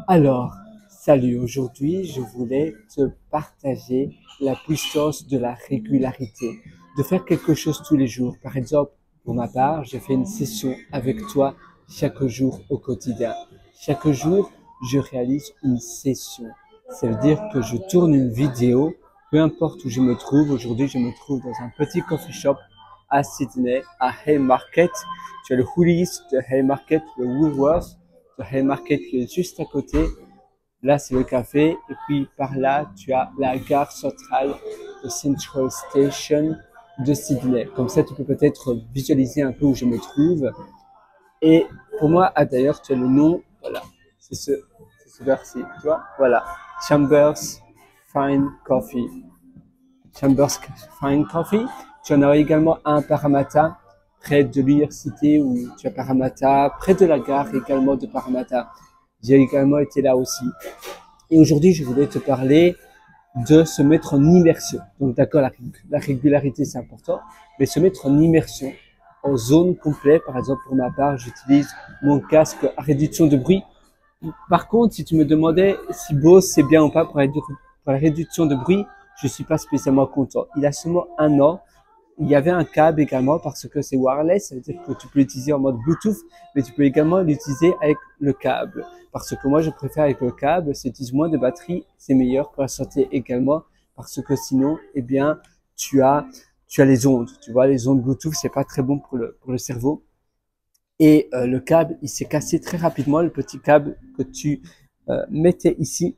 Alors, salut, aujourd'hui je voulais te partager la puissance de la régularité, de faire quelque chose tous les jours. Par exemple, pour ma part, je fais une session avec toi chaque jour au quotidien. Chaque jour, je réalise une session. Ça veut dire que je tourne une vidéo, peu importe où je me trouve. Aujourd'hui, je me trouve dans un petit coffee shop à Sydney, à Haymarket. Tu as le Woolies de Haymarket, le Woolworth de Haymarket qui est juste à côté. Là, c'est le café. Et puis, par là, tu as la gare centrale de Central Station de Sydney. Comme ça, tu peux peut-être visualiser un peu où je me trouve. Et pour moi, ah d'ailleurs, tu as le nom, voilà, c'est ce verset, tu vois, voilà, Chambers Fine Coffee. Chambers Fine Coffee. Tu en as également un à Parramatta, près de l'université où tu as Parramatta, près de la gare également de Parramatta. J'ai également été là aussi. Et aujourd'hui, je voulais te parler de se mettre en immersion. Donc d'accord, la régularité c'est important, mais se mettre en immersion, en zone complète. Par exemple, pour ma part, j'utilise mon casque à réduction de bruit. Par contre, si tu me demandais si Bose c'est bien ou pas pour la réduction de bruit, je suis pas spécialement content. Il a seulement un an. Il y avait un câble également parce que c'est wireless, ça veut dire que tu peux l'utiliser en mode Bluetooth, mais tu peux également l'utiliser avec le câble. Parce que moi, je préfère avec le câble, ça utilise moins de batterie, c'est meilleur pour la santé également, parce que sinon, eh bien, tu as les ondes. Tu vois, les ondes Bluetooth, c'est pas très bon pour le cerveau. Et le câble, il s'est cassé très rapidement, le petit câble que tu mettais ici.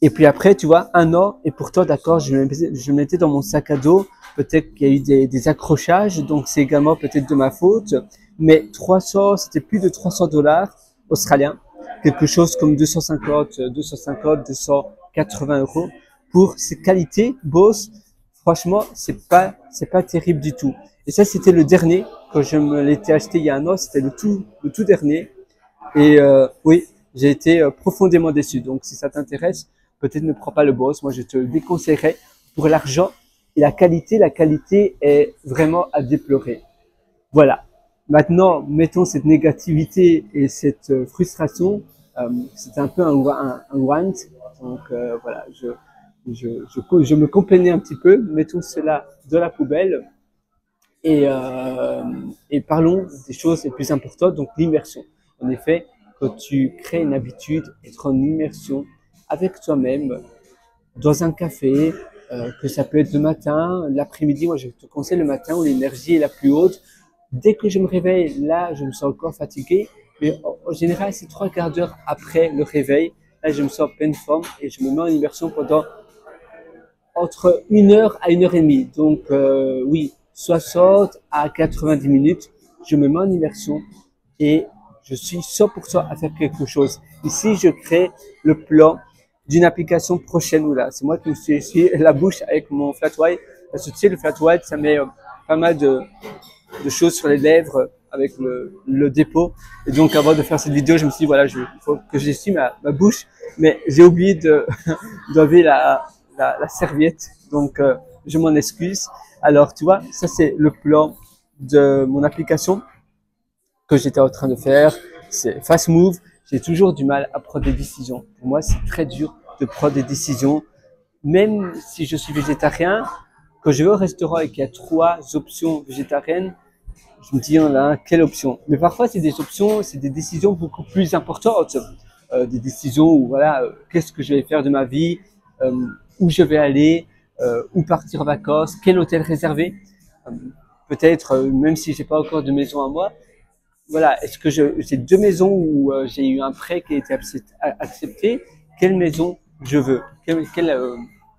Et puis après, tu vois, un an, et pourtant, d'accord, je mettais dans mon sac à dos, peut-être qu'il y a eu des accrochages, donc c'est également peut-être de ma faute, mais 300, c'était plus de 300 dollars australiens, quelque chose comme 280 euros pour ces qualités Bose. Franchement, c'est pas terrible du tout. Et ça, c'était le dernier, quand je me l'étais acheté il y a un an, c'était le tout dernier. Et oui, j'ai été profondément déçu. Donc, si ça t'intéresse, peut-être ne prends pas le Boss. Moi, je te le déconseillerais pour l'argent et la qualité est vraiment à déplorer. Voilà. Maintenant, mettons cette négativité et cette frustration. C'est un peu un rant. Donc, voilà, je me complainais un petit peu. Mettons cela de la poubelle et parlons des choses les plus importantes, donc l'immersion. En effet, quand tu crées une habitude, être en immersion avec toi-même, dans un café, que ça peut être le matin, l'après-midi, moi je te conseille le matin où l'énergie est la plus haute. Dès que je me réveille, là, je me sens encore fatigué, mais en général, c'est 3 quarts d'heure après le réveil, là, je me sens en pleine forme et je me mets en immersion pendant entre 1 heure à 1 heure et demie. Donc oui, 60 à 90 minutes, je me mets en immersion et je suis 100% à faire quelque chose. Ici, je crée le plan d'une application prochaine ou là. C'est moi qui me suis essuyé la bouche avec mon flat white. Parce que tu sais, le flat white, ça met pas mal de choses sur les lèvres avec le dépôt. Et donc, avant de faire cette vidéo, je me suis dit, voilà, il faut que j'essuie ma bouche. Mais j'ai oublié d'enlever la serviette. Donc, je m'en excuse. Alors, tu vois, ça, c'est le plan de mon application que j'étais en train de faire. C'est Fast Move. J'ai toujours du mal à prendre des décisions. Pour moi, c'est très dur de prendre des décisions. Même si je suis végétarien, quand je vais au restaurant et qu'il y a 3 options végétariennes, je me dis, oh là, quelle option? Mais parfois, c'est des options, c'est des décisions beaucoup plus importantes. Des décisions où, voilà, qu'est-ce que je vais faire de ma vie, où je vais aller, où partir en vacances, quel hôtel réserver. Euh, Peut-être, même si j'ai pas encore de maison à moi, voilà, est-ce que j'ai 2 maisons où j'ai eu un prêt qui a été accepté? Quelle maison je veux? Quel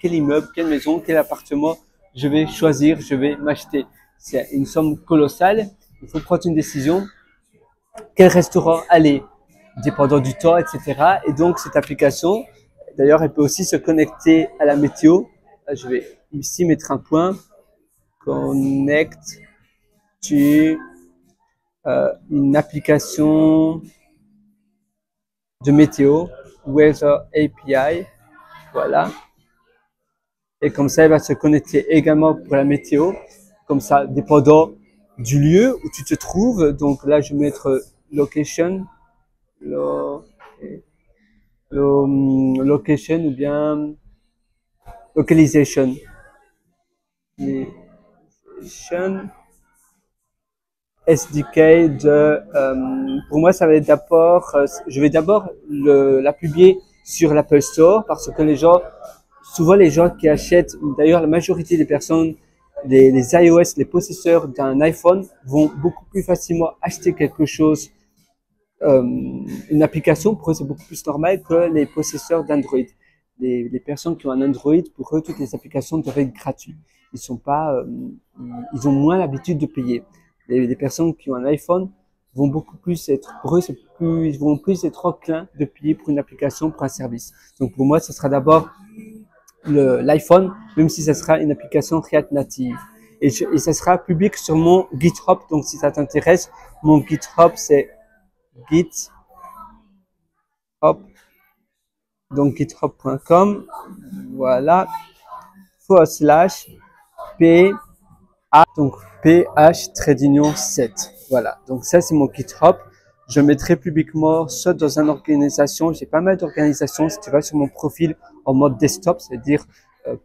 immeuble, quelle maison, quel appartement je vais choisir, je vais m'acheter? C'est une somme colossale. Il faut prendre une décision. Quel restaurant aller? Dépendant du temps, etc. Et donc, cette application, d'ailleurs, elle peut aussi se connecter à la météo. Là, je vais ici mettre un point. Connect to une application de météo, Weather API, voilà. Et comme ça, elle va se connecter également pour la météo, comme ça, dépendant du lieu où tu te trouves. Donc là, je vais mettre location, location ou bien localization. Localization. SDK pour moi, ça va être d'abord, je vais d'abord la publier sur l'Apple Store parce que souvent les gens qui achètent, d'ailleurs la majorité des personnes, les iOS, les possesseurs d'un iPhone vont beaucoup plus facilement acheter quelque chose, une application, pour eux c'est beaucoup plus normal que les possesseurs d'Android. Les personnes qui ont un Android, pour eux toutes les applications doivent être gratuites. Ils ont moins l'habitude de payer. Les personnes qui ont un iPhone vont beaucoup plus être, pour eux, ils vont plus être enclins de payer pour une application, pour un service. Donc, pour moi, ce sera d'abord l'iPhone, même si ça sera une application React Native. Et ça sera public sur mon GitHub. Donc, si ça t'intéresse, mon GitHub, c'est GitHub. Donc, github.com. Voilà. /P donc PH-7. Voilà. Donc ça, c'est mon GitHub. Je mettrai publiquement ça dans une organisation. J'ai pas mal d'organisations. Si tu vas sur mon profil en mode desktop, c'est-à-dire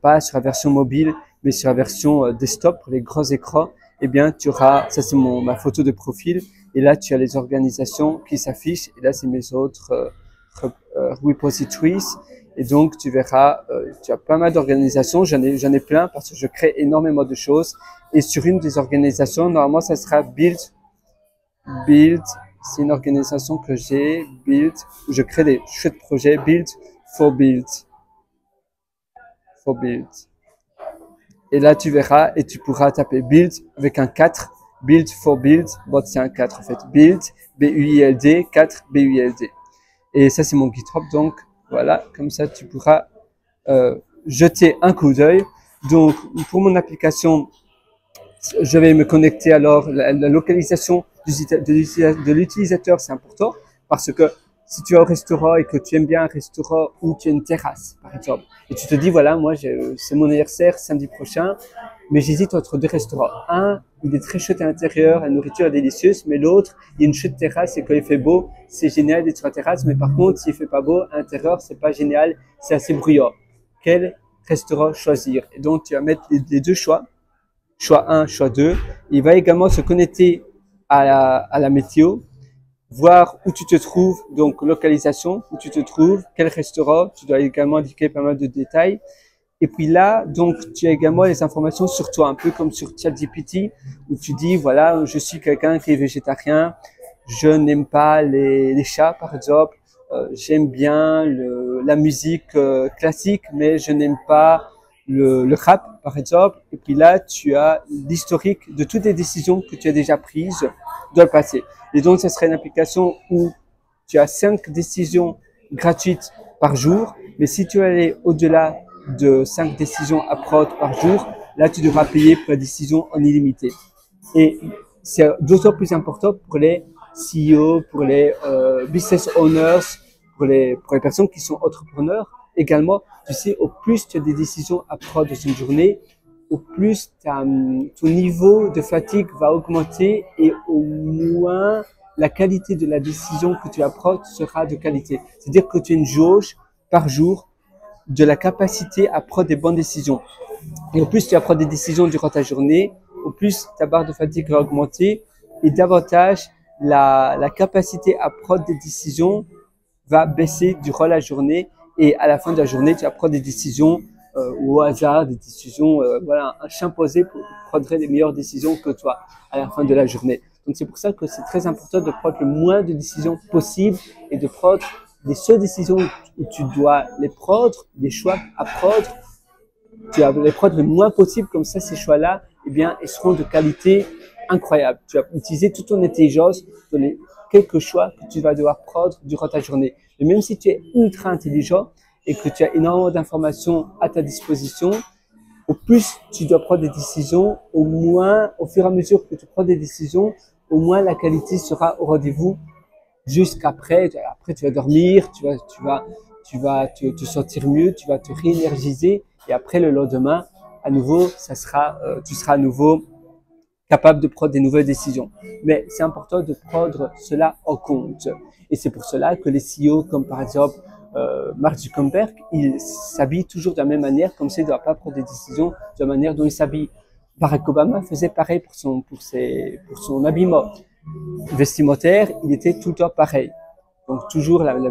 pas sur la version mobile, mais sur la version desktop pour les gros écrans, eh bien, tu auras, ça c'est ma photo de profil. Et là, tu as les organisations qui s'affichent. Et là, c'est mes autres repositories. Et donc, tu verras, tu as pas mal d'organisations. J'en ai plein parce que je crée énormément de choses. Et sur une des organisations, normalement, ça sera Build. C'est une organisation que j'ai, Build, où je crée des chouettes projets. Build. Et là, tu verras et tu pourras taper Build avec un 4. Build for Build. Bon, c'est un 4 en fait. Build, B-U-I-L-D, 4, B-U-I-L-D. Et ça, c'est mon GitHub. Donc, voilà, comme ça, tu pourras jeter un coup d'œil. Donc, pour mon application, je vais me connecter alors. La localisation de l'utilisateur, c'est important parce que si tu es au restaurant et que tu aimes bien un restaurant où tu as une terrasse, par exemple, et tu te dis, voilà, moi, c'est mon anniversaire samedi prochain, mais j'hésite entre deux restaurants. Un, il est très chouette à l'intérieur, la nourriture est délicieuse, mais l'autre, il y a une chouette terrasse et quand il fait beau, c'est génial d'être sur la terrasse, mais par contre, s'il fait pas beau, à l'intérieur, c'est pas génial, c'est assez bruyant. Quel restaurant choisir? Et donc, tu vas mettre les deux choix. Choix 1, choix 2. Il va également se connecter à la météo, voir où tu te trouves, donc localisation, où tu te trouves, quel restaurant, tu dois également indiquer pas mal de détails. Et puis là, donc, tu as également les informations sur toi, un peu comme sur ChatGPT, où tu dis, voilà, je suis quelqu'un qui est végétarien, je n'aime pas les chats, par exemple, j'aime bien la musique classique, mais je n'aime pas le rap, par exemple. Et puis là, tu as l'historique de toutes les décisions que tu as déjà prises dans le passé. Et donc, ce serait une application où tu as 5 décisions gratuites par jour. Mais si tu veux aller au-delà de 5 décisions à prendre par jour, là, tu devras payer pour la décision en illimité. Et c'est d'autant plus important pour les CEO, pour les business owners, pour les personnes qui sont entrepreneurs. Également, tu sais, au plus tu as des décisions à prendre dans une journée, au plus ton niveau de fatigue va augmenter et au moins la qualité de la décision que tu vas prendre sera de qualité. C'est-à-dire que tu as une jauge par jour de la capacité à prendre des bonnes décisions. Et au plus tu vas prendre des décisions durant ta journée, au plus ta barre de fatigue va augmenter et davantage la capacité à prendre des décisions va baisser durant la journée. Et à la fin de la journée, tu vas prendre des décisions au hasard, des décisions, voilà, un chimpanzé prendrait les meilleures décisions que toi à la fin de la journée. Donc c'est pour ça que c'est très important de prendre le moins de décisions possible et de prendre les seules décisions où tu dois les prendre, des choix à prendre, tu vas les prendre le moins possible, comme ça ces choix-là, eh bien, ils seront de qualité incroyable. Tu vas utiliser toute ton intelligence dans les quelques choix que tu vas devoir prendre durant ta journée. Et même si tu es ultra intelligent et que tu as énormément d'informations à ta disposition, au plus tu dois prendre des décisions, au moins, au fur et à mesure que tu prends des décisions, au moins la qualité sera au rendez-vous jusqu'après. Après, tu vas dormir, tu vas te sentir mieux, tu vas te réénergiser et après le lendemain, à nouveau, tu seras à nouveau capable de prendre des nouvelles décisions. Mais c'est important de prendre cela en compte. Et c'est pour cela que les CEO, comme par exemple Mark Zuckerberg, il s'habille toujours de la même manière, comme ça il ne doit pas prendre des décisions de la manière dont il s'habille. Barack Obama faisait pareil pour son habillement vestimentaire, il était tout le temps pareil. Donc toujours les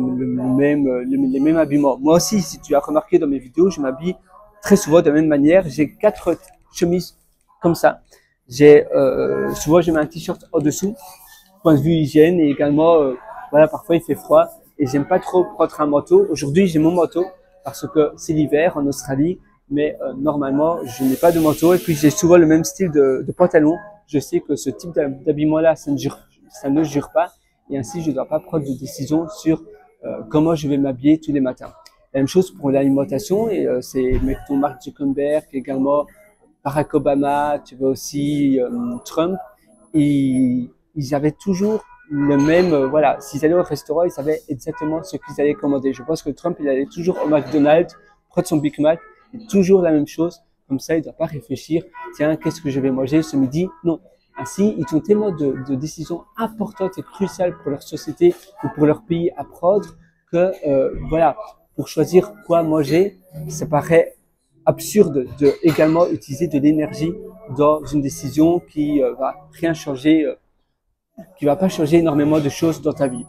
mêmes habillements. Moi aussi, si tu as remarqué dans mes vidéos, je m'habille très souvent de la même manière. J'ai 4 chemises comme ça. Souvent je mets un t-shirt en dessous, point de vue hygiène, et également voilà, parfois il fait froid et j'aime pas trop prendre un manteau. Aujourd'hui j'ai mon manteau parce que c'est l'hiver en Australie, mais normalement je n'ai pas de manteau et puis j'ai souvent le même style de pantalon. Je sais que ce type d'habillement là ça ne jure pas et ainsi je ne dois pas prendre de décision sur comment je vais m'habiller tous les matins. La même chose pour l'alimentation et c'est mettons Mark Zuckerberg également, Barack Obama, tu vois aussi Trump, et ils avaient toujours le même, voilà, s'ils allaient au restaurant, ils savaient exactement ce qu'ils allaient commander. Je pense que Trump, il allait toujours au McDonald's, prendre son Big Mac, et toujours la même chose. Comme ça, il ne doit pas réfléchir, tiens, qu'est-ce que je vais manger ce midi? Non. Ainsi, ils ont tellement de décisions importantes et cruciales pour leur société ou pour leur pays à prendre que, voilà, pour choisir quoi manger, ça paraît absurde de également utiliser de l'énergie dans une décision qui va rien changer, qui va pas changer énormément de choses dans ta vie.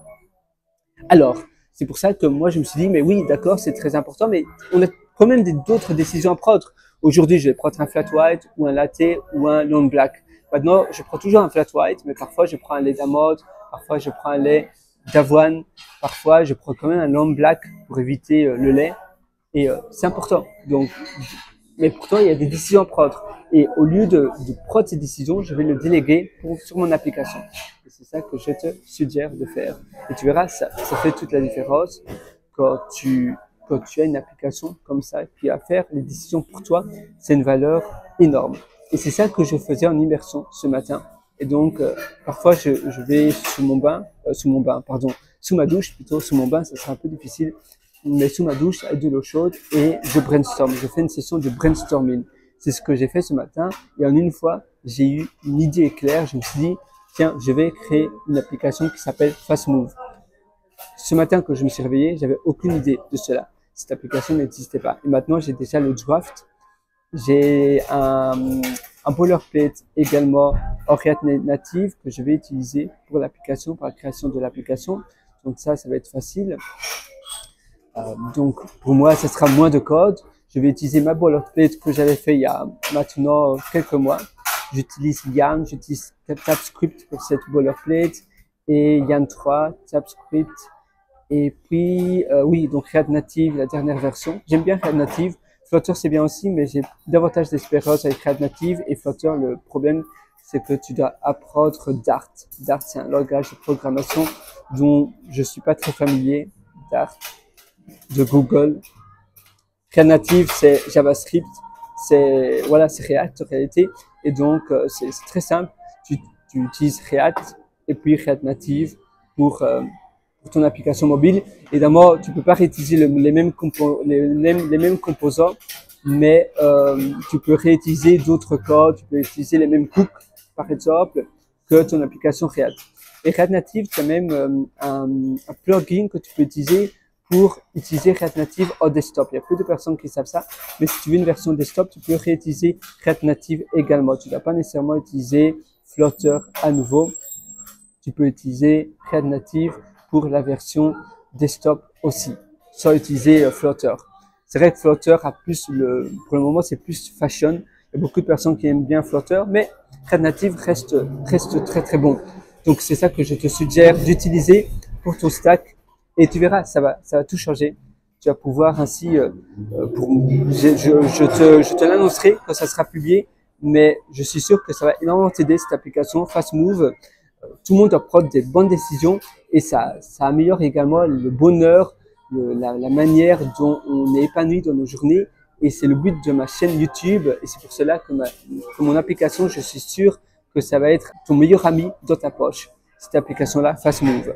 Alors, c'est pour ça que moi je me suis dit, mais oui, d'accord, c'est très important, mais on a quand même d'autres décisions à prendre. Aujourd'hui, je vais prendre un flat white ou un latte ou un long black. Maintenant, je prends toujours un flat white, mais parfois je prends un lait d'amande, parfois je prends un lait d'avoine, parfois je prends quand même un long black pour éviter le lait. Et c'est important. Donc, mais pourtant, il y a des décisions à prendre. Et au lieu de prendre ces décisions, je vais le déléguer sur mon application. Et c'est ça que je te suggère de faire. Et tu verras, ça fait toute la différence quand tu as une application comme ça qui va faire les décisions pour toi. C'est une valeur énorme. Et c'est ça que je faisais en immersion ce matin. Et donc, parfois, je vais sous ma douche plutôt. Sous mon bain, ça sera un peu difficile. Mais sous ma douche avec de l'eau chaude et je brainstorm. Je fais une session de brainstorming. C'est ce que j'ai fait ce matin. Et en une fois, j'ai eu une idée claire. Je me suis dit, tiens, je vais créer une application qui s'appelle FastMove. Ce matin, quand je me suis réveillé, j'avais aucune idée de cela. Cette application n'existait pas. Et maintenant, j'ai déjà le draft. J'ai un boilerplate également en React Native que je vais utiliser pour l'application, pour la création de l'application. Donc ça va être facile. Donc pour moi, ce sera moins de code. Je vais utiliser ma boilerplate que j'avais fait il y a maintenant quelques mois. J'utilise Yarn, j'utilise TypeScript pour cette boilerplate et Yarn 3, TypeScript. Et puis, oui, donc React Native, la dernière version. J'aime bien React Native. Flutter, c'est bien aussi, mais j'ai davantage d'expérience avec React Native. Et Flutter, le problème, c'est que tu dois apprendre Dart. Dart, c'est un langage de programmation dont je suis pas très familier. Dart de Google. React Native, c'est JavaScript, c'est React en réalité. Et donc, c'est très simple. Tu utilises React et puis React Native pour ton application mobile. Évidemment, tu peux pas réutiliser les mêmes composants, mais tu peux réutiliser d'autres codes. Tu peux utiliser les mêmes hooks, par exemple, que ton application React. Et React Native, tu as même un plugin que tu peux utiliser pour utiliser React Native en desktop. Il y a peu de personnes qui savent ça, mais si tu veux une version desktop, tu peux réutiliser React Native également. Tu ne dois pas nécessairement utiliser Flutter à nouveau. Tu peux utiliser React Native pour la version desktop aussi, sans utiliser Flutter. C'est vrai que Flutter a plus pour le moment, c'est plus fashion. Il y a beaucoup de personnes qui aiment bien Flutter, mais React Native reste très très bon. Donc c'est ça que je te suggère d'utiliser pour ton stack. Et tu verras, ça va tout changer. Tu vas pouvoir ainsi, je te l'annoncerai quand ça sera publié, mais je suis sûr que ça va énormément t'aider cette application FastMove. Tout le monde doit prendre des bonnes décisions et ça améliore également le bonheur, la manière dont on est épanoui dans nos journées. Et c'est le but de ma chaîne YouTube et c'est pour cela que mon application, je suis sûr que ça va être ton meilleur ami dans ta poche, cette application-là, FastMove.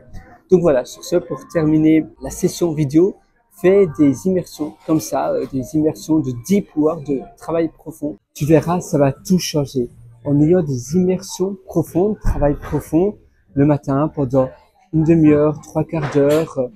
Donc voilà, sur ce, pour terminer la session vidéo, fais des immersions comme ça, des immersions de deep work, de travail profond. Tu verras, ça va tout changer. En ayant des immersions profondes, travail profond, le matin pendant une demi-heure, 3/4 d'heure,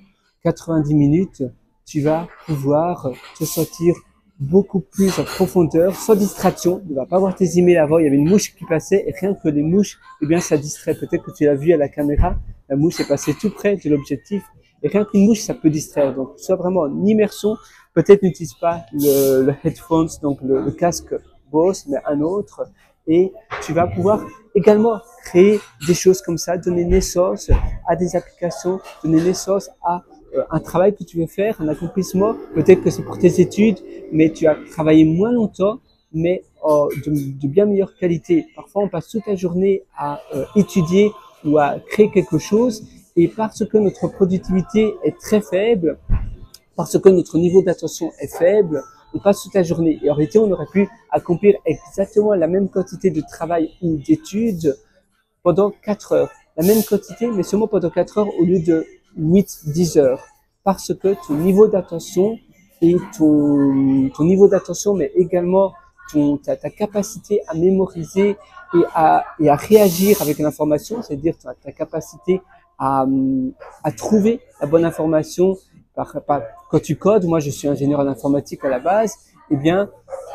90 minutes, tu vas pouvoir te sentir beaucoup plus en profondeur, sans distraction. Tu ne vas pas voir tes emails avant, il y avait une mouche qui passait et rien que les mouches, eh bien ça distrait. Peut-être que tu l'as vu à la caméra, la mouche est passée tout près de l'objectif et rien qu'une mouche, ça peut distraire. Donc, sois vraiment en immersion. Peut-être n'utilise pas le headphones, donc le casque Bose, mais un autre. Et tu vas pouvoir également créer des choses comme ça, donner naissance à des applications, donner naissance à un travail que tu veux faire, un accomplissement. Peut-être que c'est pour tes études, mais tu as travaillé moins longtemps, mais de bien meilleure qualité. Parfois, on passe toute la journée à étudier ou à créer quelque chose, et parce que notre productivité est très faible, parce que notre niveau d'attention est faible, on passe toute la journée. Et en réalité, on aurait pu accomplir exactement la même quantité de travail ou d'études pendant 4 heures. La même quantité, mais seulement pendant 4 heures au lieu de 8-10 heures. Parce que ton niveau d'attention et ton niveau d'attention, mais également ta capacité à mémoriser et à réagir avec l'information, c'est-à-dire ta capacité à trouver la bonne information. Quand tu codes, moi je suis ingénieur en informatique à la base, eh bien,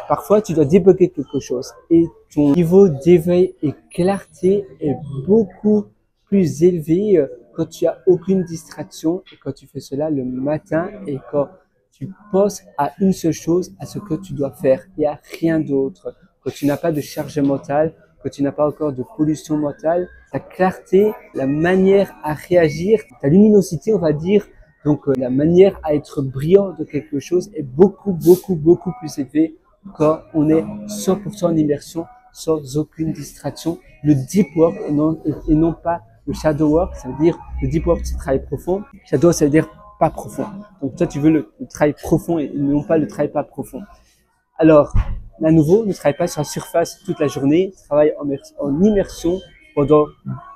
parfois tu dois débugger quelque chose et ton niveau d'éveil et clarté est beaucoup plus élevé quand tu as aucune distraction et quand tu fais cela le matin et quand tu penses à une seule chose, à ce que tu dois faire et à rien d'autre. Quand tu n'as pas de charge mentale, quand tu n'as pas encore de pollution mentale, ta clarté, la manière à réagir, ta luminosité, on va dire, donc la manière à être brillant de quelque chose est beaucoup plus élevée quand on est 100% en immersion, sans aucune distraction. Le deep work et non pas le shadow work, ça veut dire le deep work c'est le travail profond, shadow ça veut dire pas profond. Donc toi tu veux le travail profond et non pas le travail pas profond. Alors, à nouveau, ne travaille pas sur la surface toute la journée, travaille en immersion pendant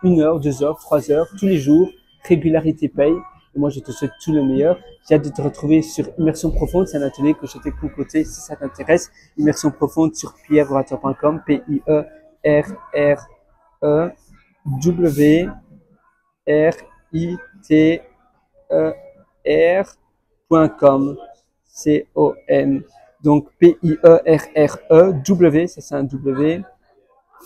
1 heure, 2 heures, 3 heures, tous les jours, régularité paye. Et moi, je te souhaite tout le meilleur. J'ai hâte de te retrouver sur Immersion Profonde. C'est un atelier que je t'ai concocté si ça t'intéresse. Immersion Profonde sur pierreorateur.com, pierrewriter.com, C-O-M. Donc, Pierre-W, ça c'est un W,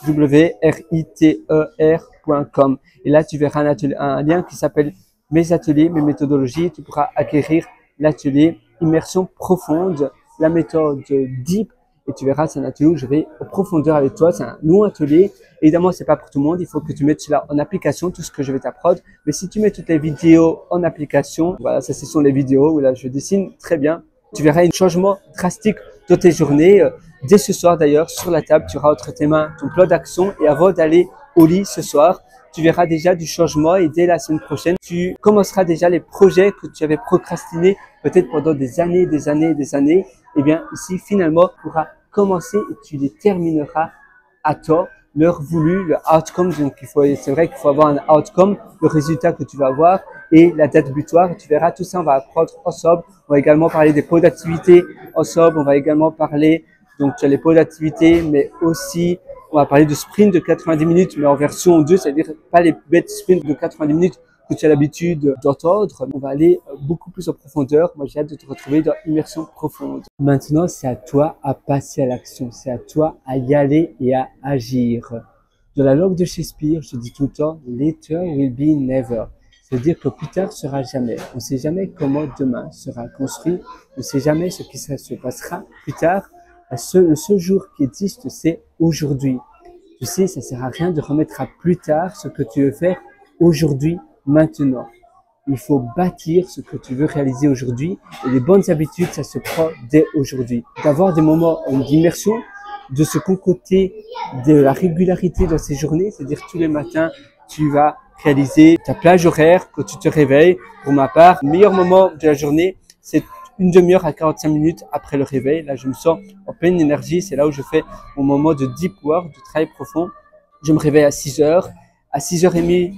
W-R-I-T-E-R.com. Et là, tu verras un lien qui s'appelle Mes ateliers, mes méthodologies. Tu pourras acquérir l'atelier Immersion Profonde, la méthode Deep. Et tu verras, c'est un atelier où je vais en profondeur avec toi. C'est un long atelier. Évidemment, c'est pas pour tout le monde. Il faut que tu mettes cela en application, tout ce que je vais t'apprendre. Mais si tu mets toutes les vidéos en application, voilà, ça, ce sont les vidéos où là, je dessine très bien. Tu verras un changement drastique dans tes journées. Dès ce soir d'ailleurs, sur la table, tu auras entre tes mains ton plan d'action et avant d'aller au lit ce soir, tu verras déjà du changement et dès la semaine prochaine, tu commenceras déjà les projets que tu avais procrastinés peut-être pendant des années. Eh bien, ici, finalement, tu pourras commencer et tu les termineras à temps. L'heure voulue, le outcome, donc c'est vrai qu'il faut avoir un outcome, le résultat que tu vas avoir et la date butoir. Tu verras, tout ça, on va apprendre ensemble. On va également parler des pots d'activité ensemble. On va également parler, donc tu as les pots d'activité, mais aussi, on va parler de sprint de 90 minutes, mais en version 2, c'est-à-dire pas les bêtes sprints de 90 minutes que tu as l'habitude d'entendre. On va aller beaucoup plus en profondeur. Moi, j'ai hâte de te retrouver dans Immersion Profonde. Maintenant, c'est à toi à passer à l'action. C'est à toi à y aller et à agir. Dans la langue de Shakespeare, je dis tout le temps, later will be never. C'est-à-dire que plus tard sera jamais. On ne sait jamais comment demain sera construit. On ne sait jamais ce qui se passera plus tard. Le seul jour qui existe, c'est aujourd'hui. Tu sais, ça sert à rien de remettre à plus tard ce que tu veux faire aujourd'hui, maintenant. Il faut bâtir ce que tu veux réaliser aujourd'hui et les bonnes habitudes, ça se prend dès aujourd'hui. D'avoir des moments d'immersion, de se concocter de la régularité dans ces journées, c'est-à-dire tous les matins, tu vas réaliser ta plage horaire quand tu te réveilles. Pour ma part, le meilleur moment de la journée, c'est une demi-heure à 45 minutes après le réveil. Là, je me sens en pleine énergie. C'est là où je fais mon moment de deep work, de travail profond. Je me réveille à 6 heures. À 6h30,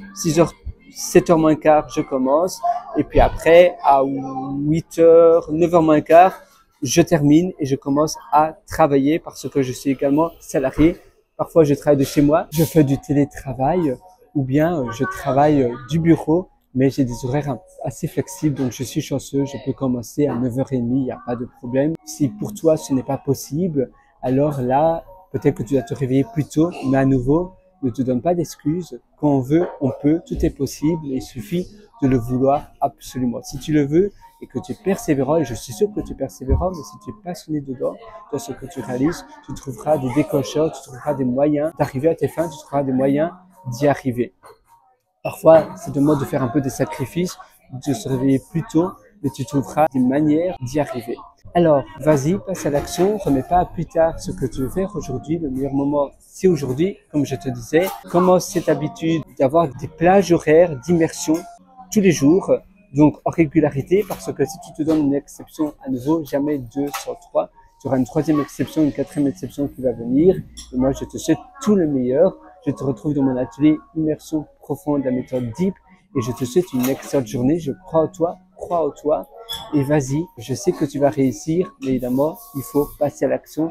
7h moins quart, je commence. Et puis après, à 8h, 9h moins quart, je termine et je commence à travailler parce que je suis également salarié. Parfois, je travaille de chez moi. Je fais du télétravail ou bien je travaille du bureau. mais j'ai des horaires assez flexibles, donc je suis chanceux, je peux commencer à 9h30, il n'y a pas de problème. Si pour toi ce n'est pas possible, alors là, peut-être que tu dois te réveiller plus tôt, mais à nouveau, ne te donne pas d'excuses. Quand on veut, on peut, tout est possible, et il suffit de le vouloir absolument. Si tu le veux et que tu persévéreras, et je suis sûr que tu persévéreras, mais si tu es passionné dedans, dans ce que tu réalises, tu trouveras des déclencheurs, tu trouveras des moyens d'arriver à tes fins, tu trouveras des moyens d'y arriver. Parfois, ça demande de faire un peu des sacrifices, de se réveiller plus tôt, mais tu trouveras des manières d'y arriver. Alors, vas-y, passe à l'action, remets pas à plus tard ce que tu veux faire aujourd'hui. Le meilleur moment, c'est aujourd'hui, comme je te disais. Commence cette habitude d'avoir des plages horaires d'immersion tous les jours, donc en régularité, parce que si tu te donnes une exception à nouveau, jamais 2 sur 3, tu auras une troisième exception, une quatrième exception qui va venir. Et moi, je te souhaite tout le meilleur. Je te retrouve dans mon atelier Immersion profonde de la méthode Deep et je te souhaite une excellente journée. Je crois en toi et vas-y. Je sais que tu vas réussir, mais évidemment, il faut passer à l'action.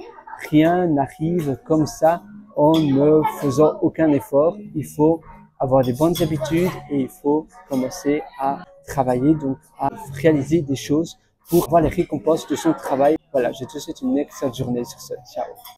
Rien n'arrive comme ça en ne faisant aucun effort. Il faut avoir des bonnes habitudes et il faut commencer à travailler, donc à réaliser des choses pour avoir les récompenses de son travail. Voilà, je te souhaite une excellente journée sur ce. Ciao.